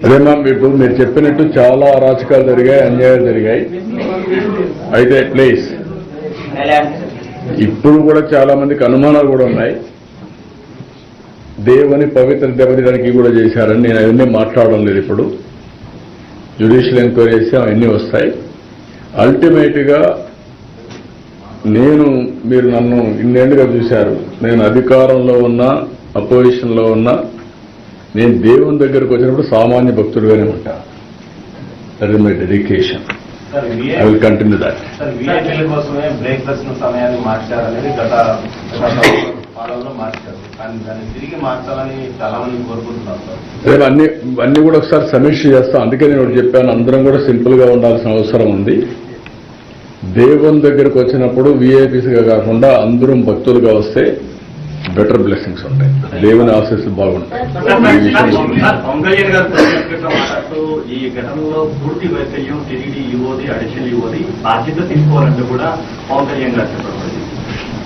అదేమా మీరు చెప్పినట్టు చాలా అరాచకాలు జరిగాయి, అన్యాయాలు జరిగాయి. అయితే ప్లీజ్ ఇప్పుడు కూడా చాలా మందికి అనుమానాలు కూడా ఉన్నాయి. దేవుని పవిత్ర దెబ్బతీయడానికి కూడా చేశారని నేను అవన్నీ మాట్లాడడం లేదు. ఇప్పుడు జ్యుడిషియల్ ఎంక్వైరీ చేస్తే అవన్నీ వస్తాయి. అల్టిమేట్గా మీరు నన్ను ఇన్నేళ్లుగా చూశారు. నేను అధికారంలో ఉన్నా, అపోజిషన్లో ఉన్నా, నేను దేవుని దగ్గరకు వచ్చినప్పుడు సామాన్య భక్తుడుగానే ఉంటా. That is my dedication. I will continue that. అన్ని కూడా ఒకసారి సమీక్ష చేస్తాం. అందుకే నేను ఒకటి చెప్పాను, అందరం కూడా సింపుల్ గా ఉండాల్సిన అవసరం ఉంది. దేవుని దగ్గరకు వచ్చినప్పుడు విఐపీస్గా కాకుండా అందరం భక్తులుగా వస్తే బెటర్ బ్లెస్సింగ్స్ ఉంటాయి, దేవుని ఆశీస్సులు బాగుంటాయి. ఈ ఘటనలో పూర్తి వైకల్యం టీడీడీ యువది, అడిషనల్ యువది బాధ్యత తీసుకోవాలంటే కూడా పవన్ కళ్యాణ్ గారు చెప్పారు.